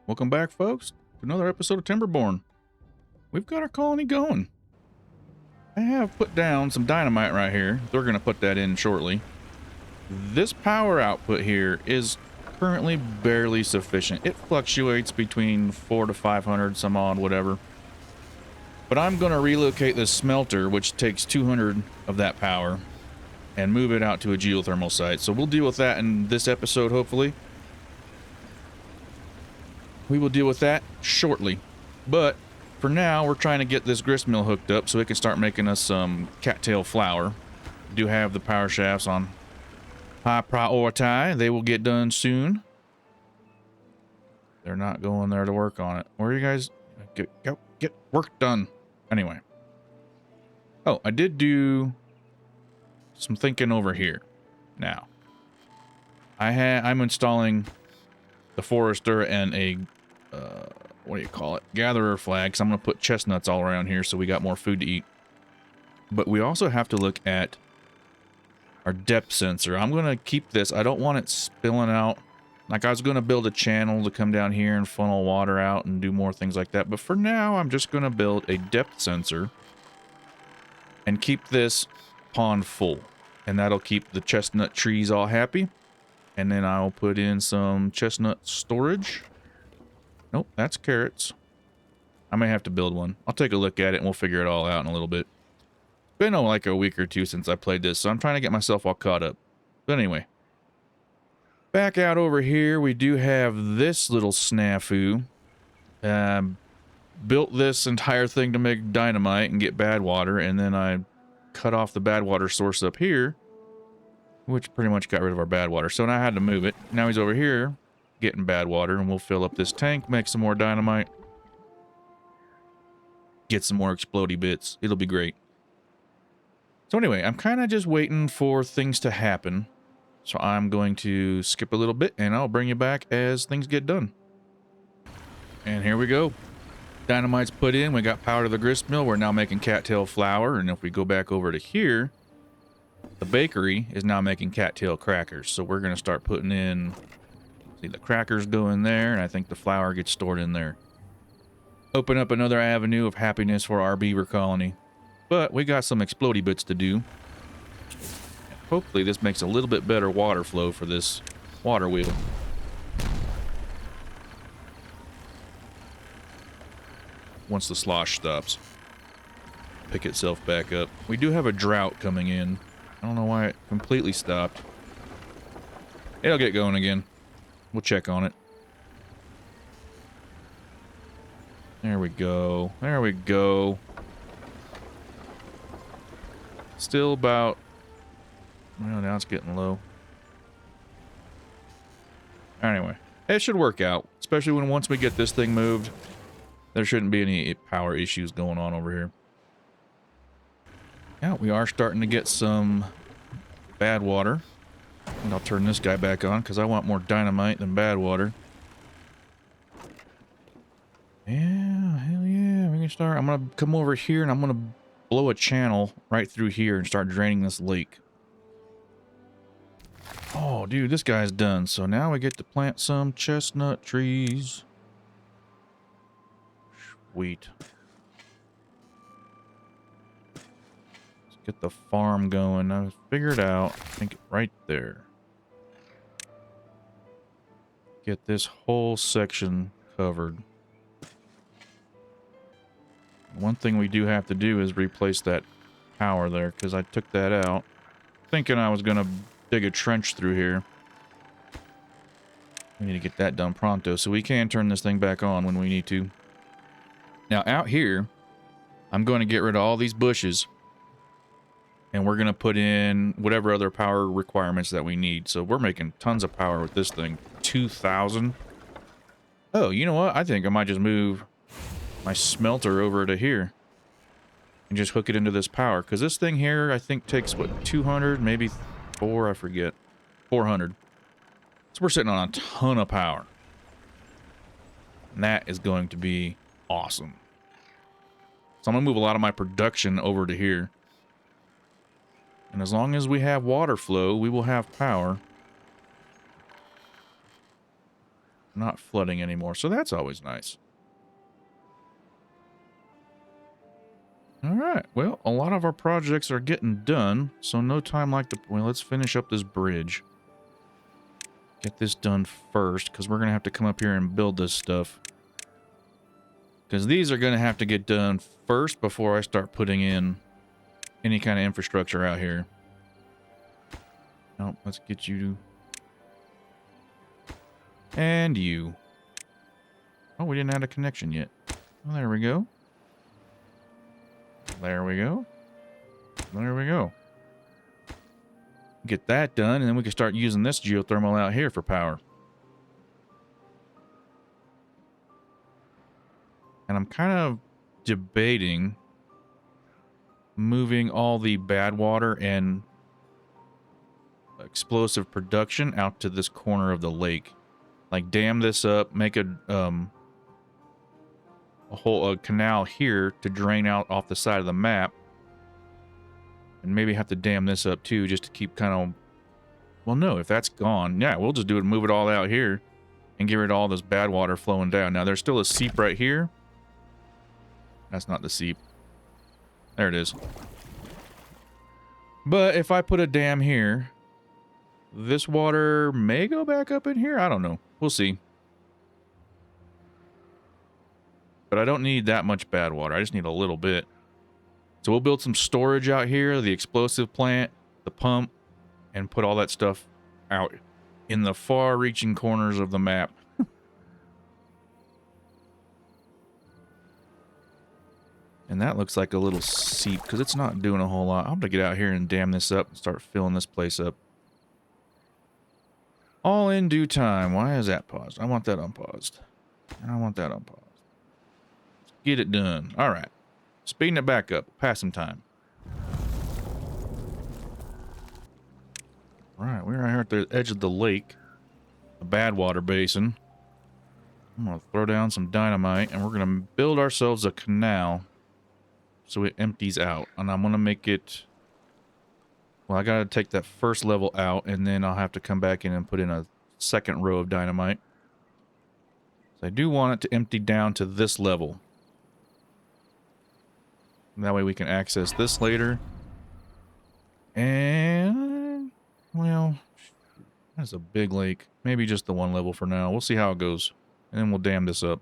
Welcome back, folks, to another episode of Timberborn. We've got our colony going. I have put down some dynamite right here. They're going to put that in shortly. This power output here is currently barely sufficient. It fluctuates between 400 to 500, some odd, whatever. But I'm going to relocate this smelter, which takes 200 of that power, and move it out to a geothermal site. So we'll deal with that in this episode, hopefully. We will deal with that shortly. But for now, we're trying to get this grist mill hooked up so it can start making us some cattail flour. We do have the power shafts on high priority. They will get done soon. They're not going there to work on it. Where are you guys? Get work done. Anyway. Oh, I did do some thinking over here. Now, I'm installing the forester and a what do you call it? Gatherer flag. So I'm going to put chestnuts all around here so we got more food to eat. But we also have to look at our depth sensor. I'm going to keep this. I don't want it spilling out. Like, I was going to build a channel to come down here and funnel water out and do more things like that. But for now, I'm just going to build a depth sensor and keep this pond full. And that'll keep the chestnut trees all happy. And then I'll put in some chestnut storage. Nope, that's carrots. I may have to build one. I'll take a look at it and we'll figure it all out in a little bit. It's been like a week or two since I played this, so I'm trying to get myself all caught up. But anyway. Back out over here, we do have this little snafu. Built this entire thing to make dynamite and get bad water, and then I cut off the bad water source up here, which pretty much got rid of our bad water. So now I had to move it. Now he's over here getting bad water, and we'll fill up this tank, make some more dynamite, get some more explodey bits. It'll be great. So anyway, I'm kind of just waiting for things to happen. So I'm going to skip a little bit, and I'll bring you back as things get done. And here we go. Dynamite's put in. We got power to the grist mill. We're now making cattail flour. And if we go back over to here, the bakery is now making cattail crackers. So we're going to start putting in, see, the crackers go in there, and I think the flour gets stored in there. Open up another avenue of happiness for our beaver colony. But we got some explodey bits to do. Hopefully this makes a little bit better water flow for this water wheel. Once the slosh stops, pick itself back up. We do have a drought coming in. I don't know why it completely stopped. It'll get going again. We'll check on it. There we go. There we go. Still about... well, now it's getting low. Anyway, it should work out. Especially when once we get this thing moved, there shouldn't be any power issues going on over here. Yeah, we are starting to get some bad water. And I'll turn this guy back on because I want more dynamite than bad water. Yeah, hell yeah. We can start. I'm going to come over here and I'm going to blow a channel right through here and start draining this lake. Oh, dude, this guy's done. So now we get to plant some chestnut trees. Sweet. Let's get the farm going. I figured out, I think, right there. Get this whole section covered. One thing we do have to do is replace that power there, because I took that out thinking I was going to dig a trench through here. We need to get that done pronto so we can turn this thing back on when we need to. Now out here, I'm going to get rid of all these bushes. And we're going to put in whatever other power requirements that we need. So we're making tons of power with this thing. 2,000. Oh, you know what? I think I might just move my smelter over to here. And just hook it into this power. Because this thing here, I think, takes, what, 200? Maybe 4? I forget. 400. So we're sitting on a ton of power. And that is going to be awesome. So I'm going to move a lot of my production over to here. And as long as we have water flow, we will have power. not flooding anymore, so that's always nice. All right, well, a lot of our projects are getting done, so no time like the... Well, let's finish up this bridge. Get this done first, because we're going to have to come up here and build this stuff. Because these are going to have to get done first before I start putting in any kind of infrastructure out here. Oh, let's get you... And you. Oh, we didn't add a connection yet. Well, there we go. There we go. There we go. Get that done, and then we can start using this geothermal out here for power. And I'm kind of debating moving all the bad water and explosive production out to this corner of the lake. Like, dam this up, make a whole canal here to drain out off the side of the map. And maybe have to dam this up too, just to keep kind of... Well, no, if that's gone, yeah, we'll just do it and move it all out here and get rid of all this bad water flowing down. Now, there's still a seep right here. That's not the seep. There it is. But if I put a dam here, this water may go back up in here. I don't know. We'll see. But I don't need that much bad water. I just need a little bit. So we'll build some storage out here, the explosive plant, the pump, and put all that stuff out in the far-reaching corners of the map. And that looks like a little seep, because it's not doing a whole lot. I'm going to get out here and dam this up and start filling this place up. All in due time. Why is that paused? I want that unpaused. And I want that unpaused. Let's get it done. All right. Speeding it back up. Pass some time. All right. We're right here at the edge of the lake. The Badwater Basin. I'm going to throw down some dynamite, and we're going to build ourselves a canal so it empties out. And I'm going to make it... Well, I got to take that first level out, and then I'll have to come back in and put in a second row of dynamite. So I do want it to empty down to this level. And that way we can access this later. And... Well... That's a big lake. Maybe just the one level for now. We'll see how it goes. And then we'll dam this up.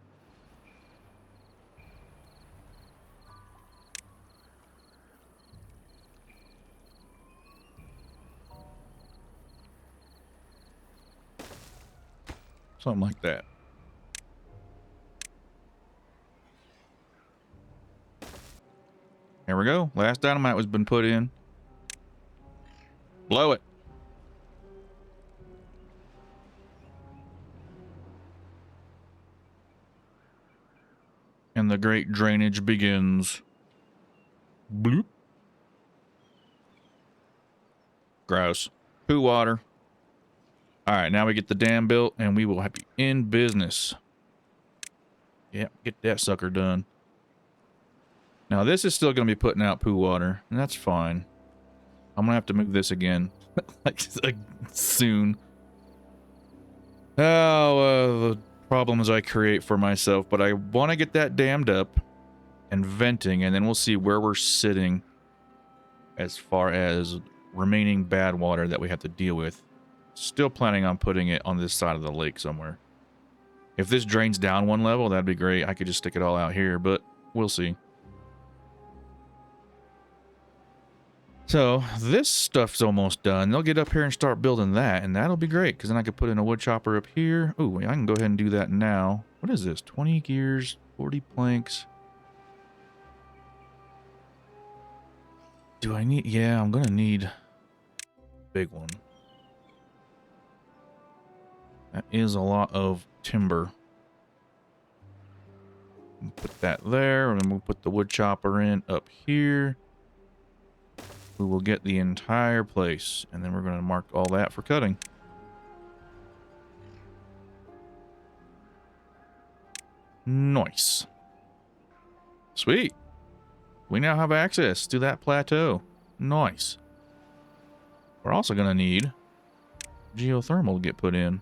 Something like that. There we go. Last dynamite has been put in. Blow it. And the great drainage begins. Bloop. Gross. Poo water. Alright, now we get the dam built, and we will be in business. Yep, get that sucker done. Now, this is still going to be putting out poo water, and that's fine. I'm going to have to move this again. like, soon. Oh, the problems I create for myself. But I want to get that dammed up and venting, and then we'll see where we're sitting as far as remaining bad water that we have to deal with. Still planning on putting it on this side of the lake somewhere. If this drains down one level, that'd be great. I could just stick it all out here, but we'll see. So, this stuff's almost done. They'll get up here and start building that, and that'll be great, because then I could put in a wood chopper up here. Ooh, I can go ahead and do that now. What is this? 20 gears, 40 planks. Do I need... Yeah, I'm going to need a big one. That is a lot of timber. Put that there, and then we'll put the wood chopper in up here. We will get the entire place, and then we're going to mark all that for cutting. Nice. Sweet. We now have access to that plateau. Nice. We're also going to need geothermal to get put in.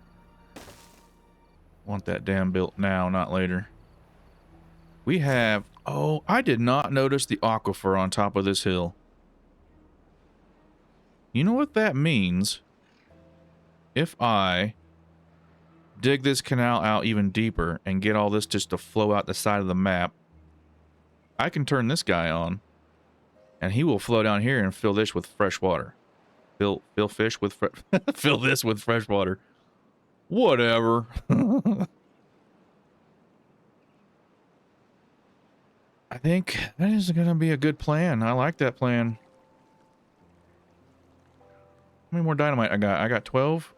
Want that dam built now, not later. We have... Oh, I did not notice the aquifer on top of this hill. You know what that means? If I dig this canal out even deeper and get all this just to flow out the side of the map, I can turn this guy on, and he will flow down here and fill this with fresh water. Fill fish with fill this with fresh water. Whatever. I think that is going to be a good plan. I like that plan. How many more dynamite I got? I got 12.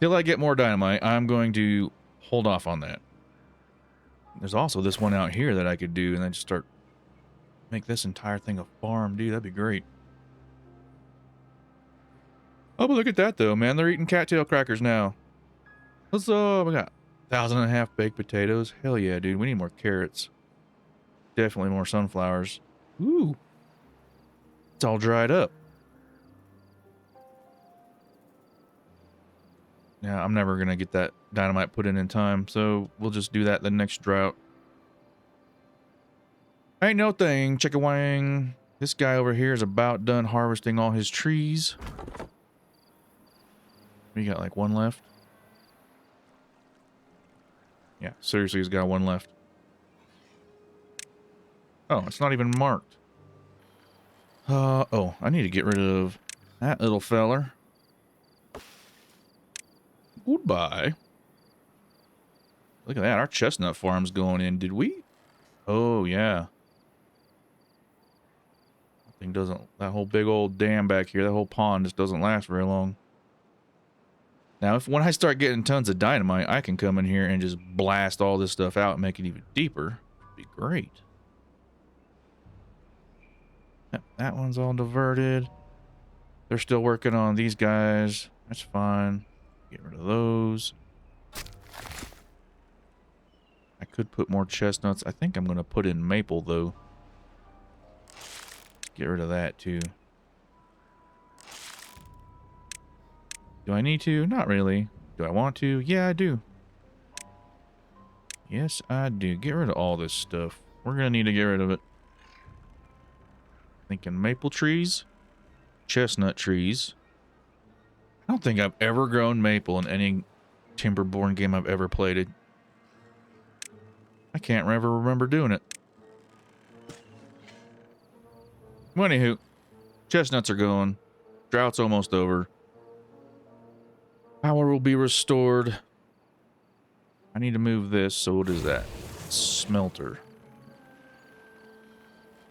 Till I get more dynamite, I'm going to hold off on that. There's also this one out here that I could do and then just start make this entire thing a farm. Dude, that'd be great. Oh, but look at that though, man. They're eating cattail crackers now. What's up? We got 1,500 baked potatoes. Hell yeah, dude. We need more carrots. Definitely more sunflowers. Ooh. It's all dried up. Yeah, I'm never going to get that dynamite put in time, so we'll just do that the next drought. Ain't no thing, chicka wang. This guy over here is about done harvesting all his trees. We got like one left. Yeah, seriously, he's got one left. Oh, it's not even marked. Oh, I need to get rid of that little feller. Goodbye. Look at that, our chestnut farm's going in. Did we? Oh, yeah. That thing doesn't, that whole big old dam back here, that whole pond just doesn't last very long. Now, when I start getting tons of dynamite, I can come in here and just blast all this stuff out and make it even deeper. It'd be great. Yep, that one's all diverted. They're still working on these guys. That's fine. Get rid of those. I could put more chestnuts. I think I'm going to put in maple, though. Get rid of that, too. Do I need to? Not really. Do I want to? Yeah, I do. Yes, I do. Get rid of all this stuff. We're going to need to get rid of it. Thinking maple trees. Chestnut trees. I don't think I've ever grown maple in any Timberborn game I've ever played. I can't ever remember doing it. Well, anywho, chestnuts are going. Drought's almost over. Power will be restored. I need to move this, so what is that? Smelter.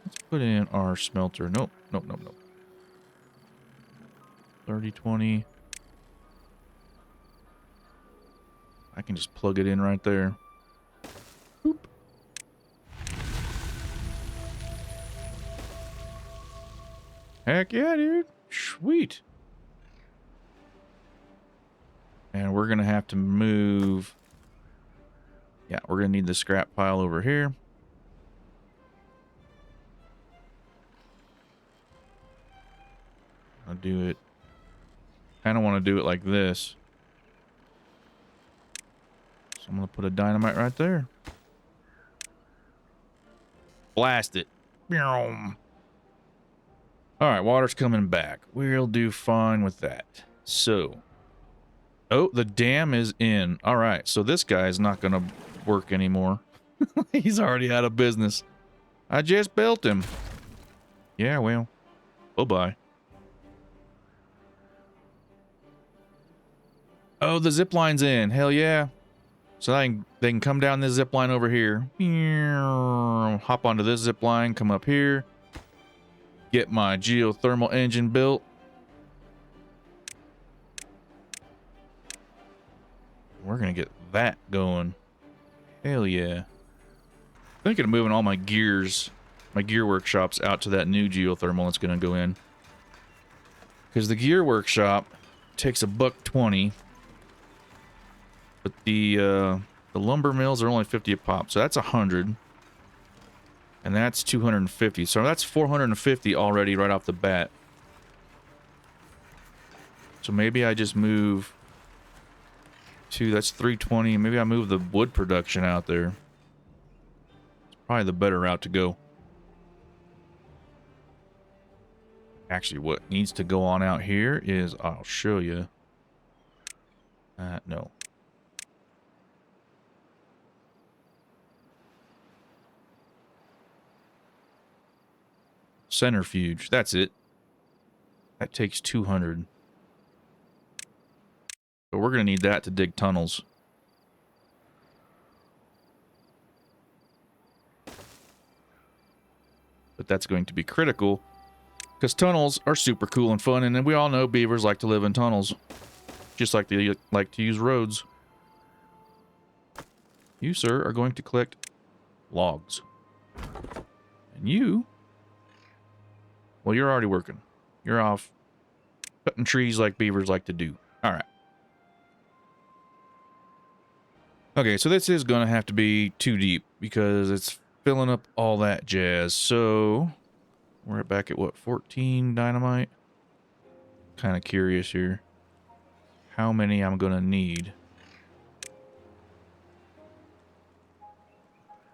Let's put in our smelter. Nope, nope, nope, nope. 30, 20. I can just plug it in right there. Boop. Heck yeah, dude. Sweet. And we're going to have to move. Yeah, we're going to need the scrap pile over here. I'll do it. Kind of want to do it like this. So I'm going to put a dynamite right there. Blast it. All right, water's coming back. We'll do fine with that. So, oh, the dam is in. All right, so this guy is not going to work anymore. He's already out of business. I just built him. Yeah, well, bye-bye. Oh, the zip line's in. Hell yeah. So they can come down this zip line over here. Hop onto this zip line, come up here. Get my geothermal engine built. We're going to get that going. Hell yeah. Thinking of moving all my gears, my gear workshops out to that new geothermal that's going to go in. Because the gear workshop takes $1.20. But the lumber mills are only 50 a pop, so that's 100. And that's 250. So that's 450 already right off the bat. So maybe I just move 2, that's 320. Maybe I move the wood production out there. It's probably the better route to go. Actually, what needs to go on out here is, I'll show you. No. Centrifuge, that's it. That takes 200. But we're going to need that to dig tunnels. But that's going to be critical, because tunnels are super cool and fun, and then we all know beavers like to live in tunnels. Just like they like to use roads. You, sir, are going to collect logs. And you... well, you're already working. You're off cutting trees like beavers like to do. Alright. Okay, so this is going to have to be too deep, because it's filling up all that jazz. So, we're back at what, 14 dynamite? Kind of curious here. How many I'm going to need.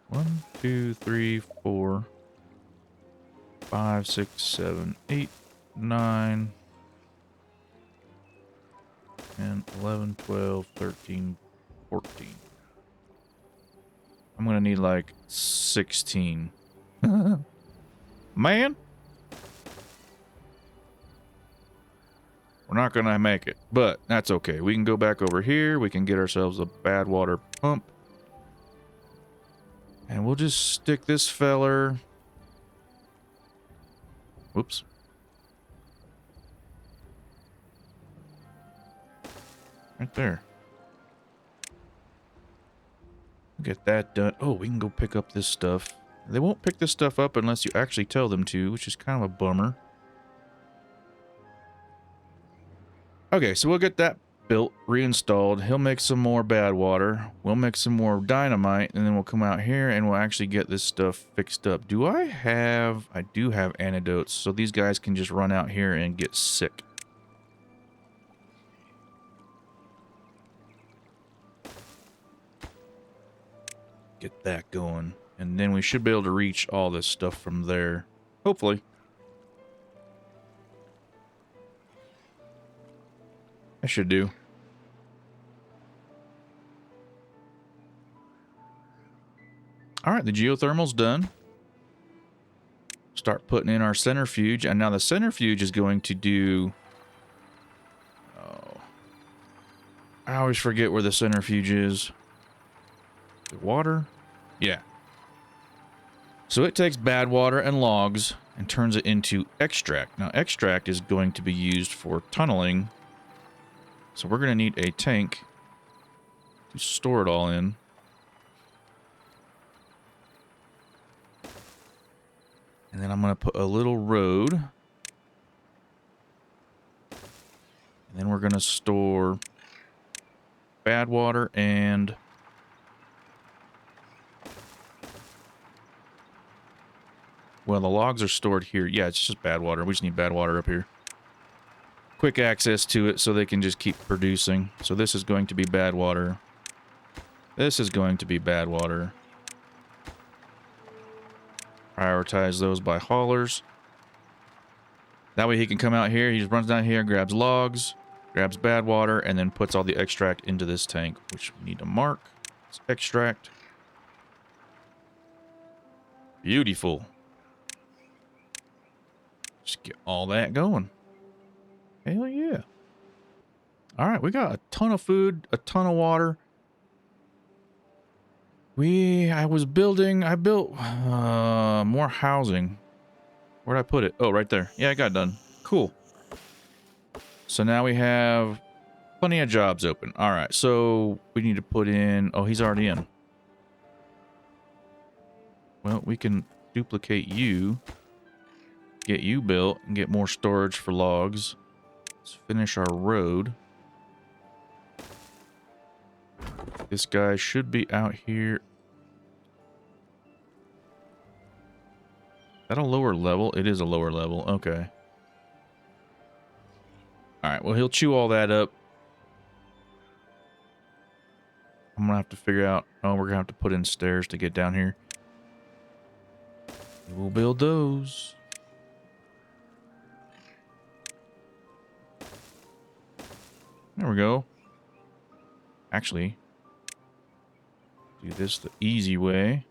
1, 2, 3, 4, 5, 6, 7, 8, 9, 10, 11, 12, 13, 14. I'm going to need like 16. Man! We're not going to make it, but that's okay. We can go back over here. We can get ourselves a bad water pump. And we'll just stick this feller... whoops. Right there. Get that done. Oh, we can go pick up this stuff. They won't pick this stuff up unless you actually tell them to, which is kind of a bummer. Okay, so we'll get that built, reinstalled. He'll make some more bad water. We'll make some more dynamite, and then we'll come out here and we'll actually get this stuff fixed up. Do I have... I do have antidotes, so these guys can just run out here and get sick. Get that going. And then we should be able to reach all this stuff from there. Hopefully. I should do. Alright, the geothermal's done. Start putting in our centrifuge. And now the centrifuge is going to do... oh. I always forget where the centrifuge is. The water? Yeah. So it takes bad water and logs and turns it into extract. Now, extract is going to be used for tunneling. So we're going to need a tank to store it all in. And then I'm going to put a little road. And then we're going to store bad water and... well, the logs are stored here. Yeah, it's just bad water. We just need bad water up here. Quick access to it so they can just keep producing. So this is going to be bad water. This is going to be bad water. Prioritize those by haulers. That way he can come out here. He just runs down here, grabs logs, grabs bad water, and then puts all the extract into this tank, which we need to mark. It's extract. Beautiful. Just get all that going. Hell yeah. Alright, we got a ton of food, a ton of water. I built more housing. Where'd I put it? Oh, right there. Yeah, I got it done. Cool. So now we have plenty of jobs open. Alright, so we need to put in... oh, he's already in. Well, we can duplicate you. Get you built and get more storage for logs. Let's finish our road. This guy should be out here. Is that a lower level? It is a lower level. Okay. Alright, well, he'll chew all that up. gonna have to figure out. Oh, we're gonna have to put in stairs to get down here. We'll build those. There we go. Actually, do this the easy way.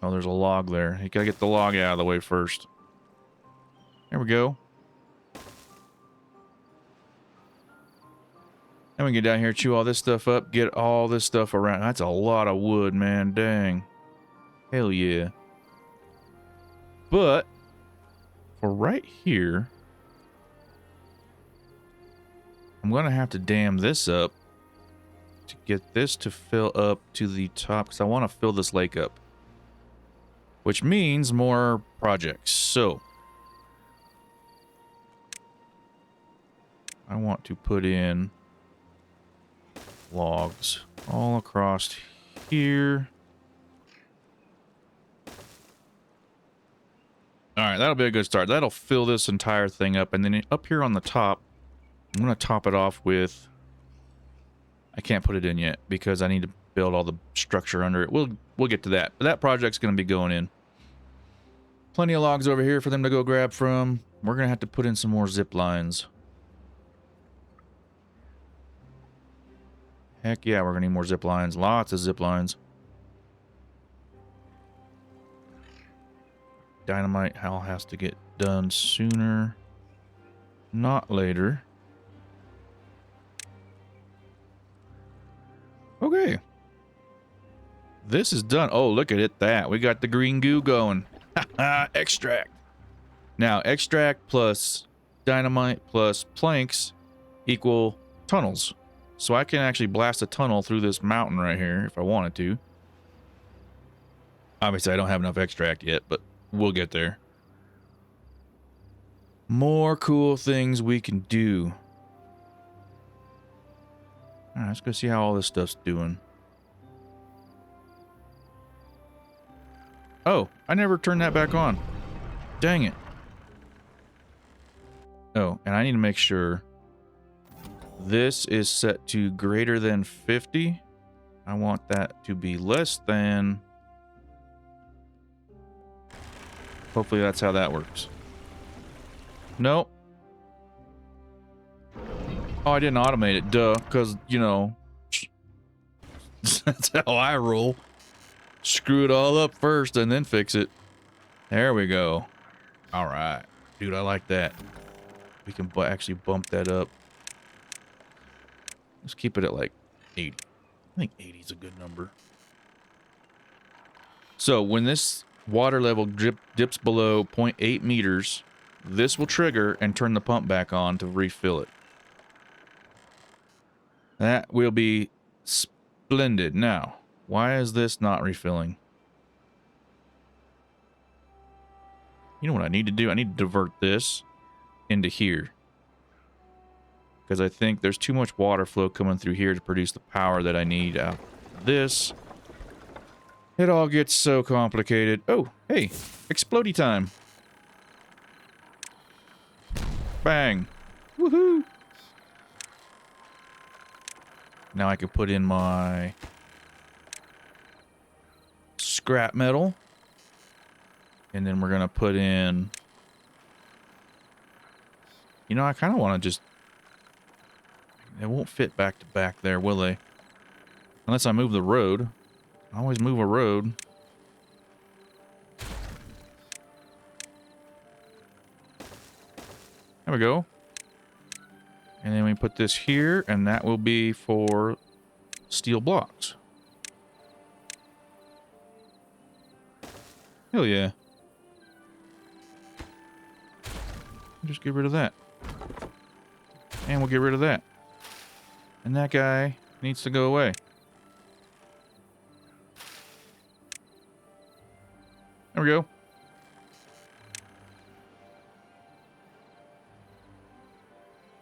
Oh, there's a log there. You gotta get the log out of the way first. There we go. Then we get down here, chew all this stuff up, get all this stuff around. That's a lot of wood, man. Dang. Hell yeah. But for right here, I'm going to have to dam this up to get this to fill up to the top, because I want to fill this lake up, which means more projects. So I want to put in logs all across here. All right, that'll be a good start. That'll fill this entire thing up. And then up here on the top, I'm going to top it off with... I can't put it in yet because I need to build all the structure under it. We'll get to that. But that project's going to be going in. Plenty of logs over here for them to go grab from. We're going to have to put in some more zip lines. Heck yeah, we're going to need more zip lines. Lots of zip lines. Dynamite Hal has to get done sooner, not later. Okay. This is done. Oh, look at it. That. We got the green goo going. Extract. Now, extract plus dynamite plus planks equal tunnels. So I can actually blast a tunnel through this mountain right here if I wanted to. Obviously, I don't have enough extract yet, but we'll get there. More cool things we can do. All right, let's go see how all this stuff's doing. Oh, I never turned that back on. Dang it. Oh, and I need to make sure this is set to greater than 50. I want that to be less than... Hopefully that's how that works. Nope. Oh, I didn't automate it. Duh. Because, you know, that's how I roll. Screw it all up first and then fix it. There we go. All right. Dude, I like that. We can actually bump that up. Let's keep it at like 80. I think 80 is a good number. So when this water level dips below 0.8 meters, this will trigger and turn the pump back on to refill it. That will be splendid. Now, why is this not refilling? You know what I need to do? I need to divert this into here. Because I think there's too much water flow coming through here to produce the power that I need out of this. It all gets so complicated. Oh, hey, explodey time. Bang. Woohoo. Now I can put in my scrap metal. And then we're going to put in... You know, I kind of want to just... It won't fit back to back there, will they? Unless I move the road. I always move a road. There we go. And then we put this here, and that will be for steel blocks. Hell yeah. Just get rid of that. And we'll get rid of that. And that guy needs to go away. There we go.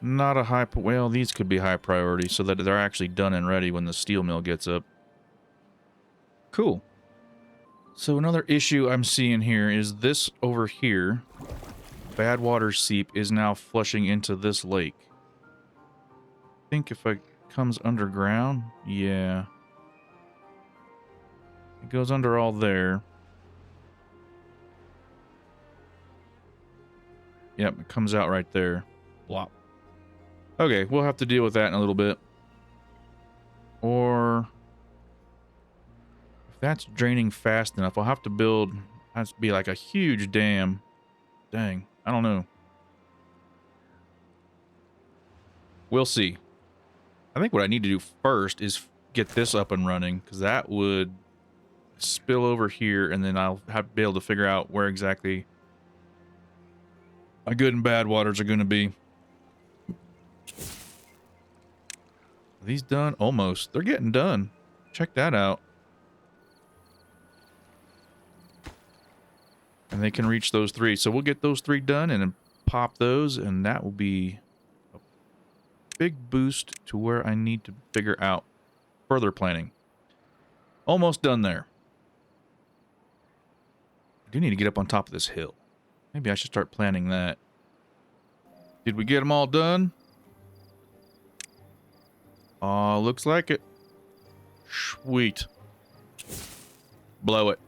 Not a high... Well, these could be high priority so that they're actually done and ready when the steel mill gets up. Cool. So another issue I'm seeing here is this over here. Bad water seep is now flushing into this lake. I think if it comes underground, yeah. It goes under all there. Yep, it comes out right there. Blop. Okay, we'll have to deal with that in a little bit. Or if that's draining fast enough, I'll have to build, has to be like a huge dam. Dang, I don't know. We'll see. I think what I need to do first is get this up and running, because that would spill over here, and then I'll have to be able to figure out where exactly my good and bad waters are going to be. Are these done? Almost. They're getting done. Check that out. And they can reach those 3. So we'll get those 3 done and then pop those, and that will be a big boost to where I need to figure out further planning. Almost done there. I do need to get up on top of this hill. Maybe I should start planning that. Did we get them all done? Oh, looks like it. Sweet. Blow it.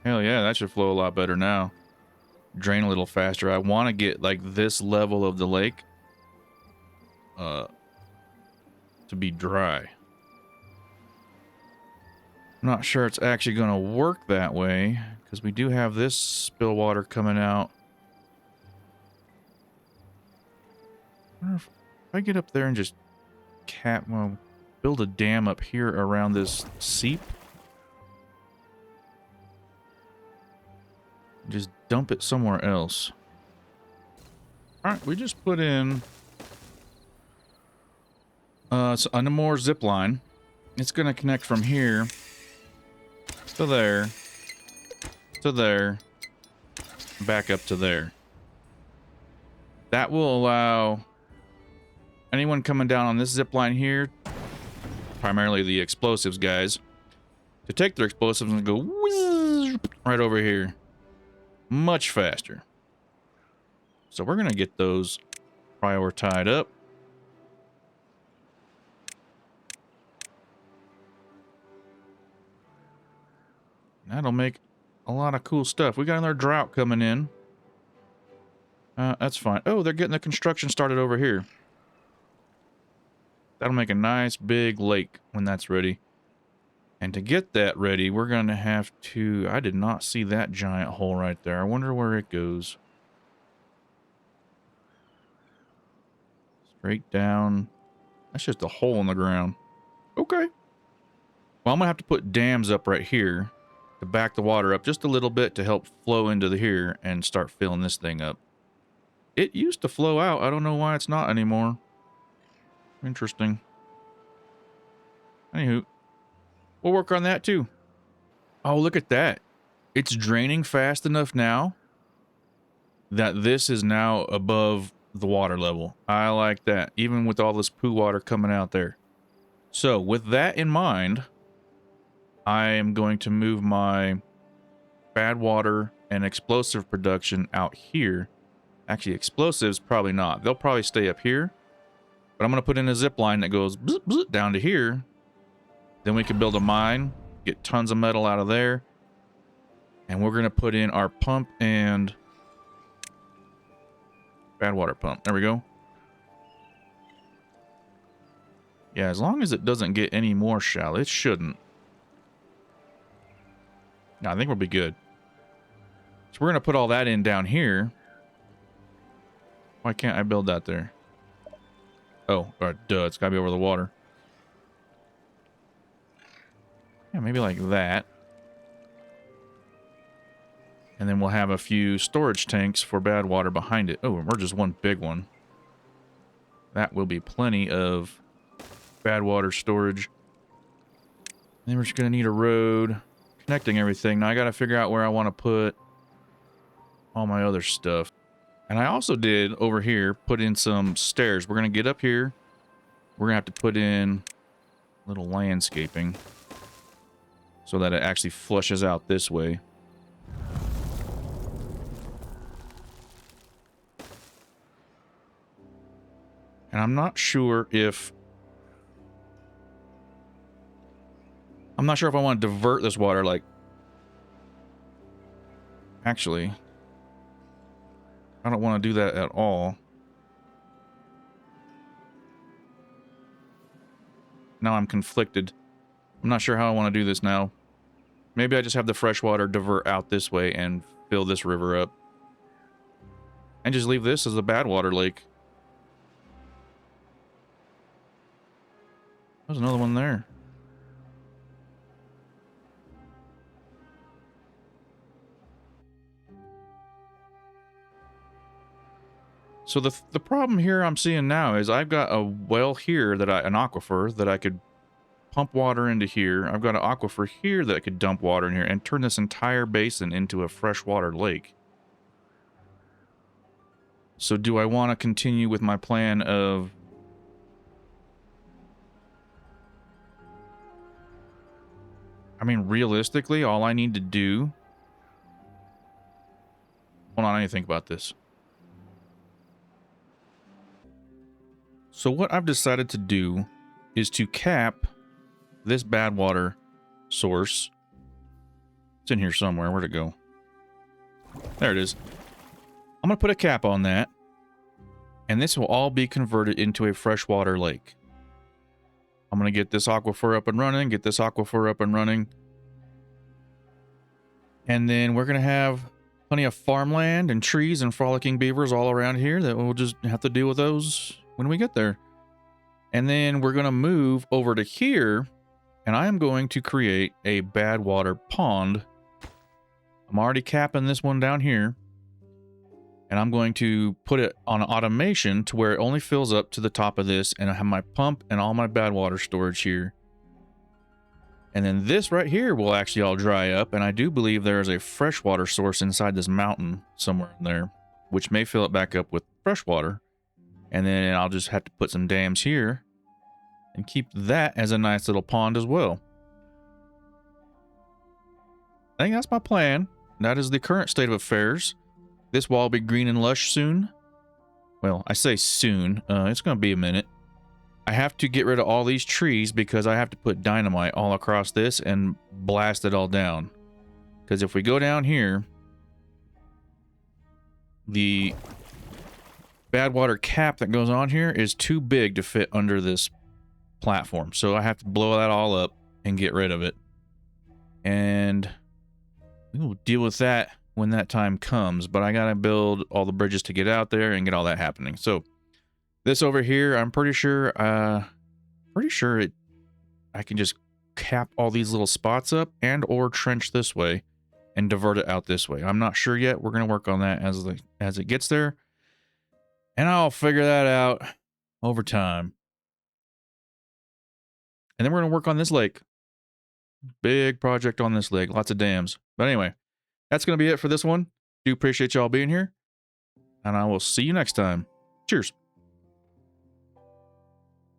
Hell yeah, that should flow a lot better now. Drain a little faster. I want to get like this level of the lake to be dry. I'm not sure it's actually going to work that way, because we do have this spill water coming out. I wonder if I get up there and just build a dam up here around this seep. Just dump it somewhere else. Alright, we just put in so a more zip line. It's going to connect from here to there, to there, back up to there. That will allow anyone coming down on this zip line here, primarily the explosives guys, to take their explosives and go whiz right over here. Much faster. So we're going to get those prioritized up. That'll make a lot of cool stuff. We got another drought coming in. That's fine. Oh, they're getting the construction started over here. That'll make a nice big lake when that's ready. And to get that ready, we're going to have to... I did not see that giant hole right there. I wonder where it goes. Straight down. That's just a hole in the ground. Okay. Well, I'm going to have to put dams up right here to back the water up just a little bit to help flow into here and start filling this thing up. It used to flow out. I don't know why it's not anymore. Interesting. Anywho. We'll work on that too. Oh, look at that. It's draining fast enough now that this is now above the water level. I like that, even with all this poo water coming out there. So with that in mind, I am going to move my bad water and explosive production out here. Actually, explosives, probably not. They'll probably stay up here. But I'm going to put in a zip line that goes bzz, bzz, down to here. Then we can build a mine, get tons of metal out of there. And we're going to put in our pump and bad water pump. There we go. Yeah, as long as it doesn't get any more shallow, it shouldn't. No, I think we'll be good. So we're going to put all that in down here. Why can't I build that there? Oh, duh, it's got to be over the water. Yeah, maybe like that. And then we'll have a few storage tanks for bad water behind it. Oh, and we're just one big one. That will be plenty of bad water storage. And then we're just going to need a road connecting everything. Now I got to figure out where I want to put all my other stuff. And I also did over here put in some stairs. We're going to get up here we're gonna have to put in little landscaping so that it actually flushes out this way. And I'm not sure if I want to divert this water, like, actually, I don't want to do that at all. Now I'm conflicted. I'm not sure how I want to do this now. Maybe I just have the fresh water divert out this way and fill this river up. And just leave this as a bad water lake. There's another one there. So the problem here I'm seeing now is I've got a well here an aquifer that I could pump water into here. I've got an aquifer here that I could dump water in here and turn this entire basin into a freshwater lake. So do I want to continue with my plan of... I mean, realistically, all I need to do... Hold on, I need to think about this. So what I've decided to do is to cap this bad water source. It's in here somewhere. Where'd it go? There it is. I'm going to put a cap on that. And this will all be converted into a freshwater lake. I'm going to get this aquifer up and running. And then we're going to have plenty of farmland and trees and frolicking beavers all around here that we'll just have to deal with those when we get there. And then we're going to move over to here, and I am going to create a bad water pond. I'm already capping this one down here, and I'm going to put it on automation to where it only fills up to the top of this, and I have my pump and all my bad water storage here. And then this right here will actually all dry up, and I do believe there is a freshwater source inside this mountain somewhere in there, which may fill it back up with fresh water. And then I'll just have to put some dams here and keep that as a nice little pond as well. I think that's my plan. That is the current state of affairs. This wall will be green and lush soon. Well, I say soon. It's going to be a minute. I have to get rid of all these trees because I have to put dynamite all across this and blast it all down. Because if we go down here, the bad water cap that goes on here is too big to fit under this platform. So I have to blow that all up and get rid of it. And we will deal with that when that time comes. But I got to build all the bridges to get out there and get all that happening. So this over here, I'm pretty sure I can just cap all these little spots up and or trench this way and divert it out this way. I'm not sure yet. We're going to work on that as it gets there. And I'll figure that out over time. And then we're going to work on this lake. Big project on this lake. Lots of dams. But anyway, that's going to be it for this one. Do appreciate y'all being here. And I will see you next time. Cheers.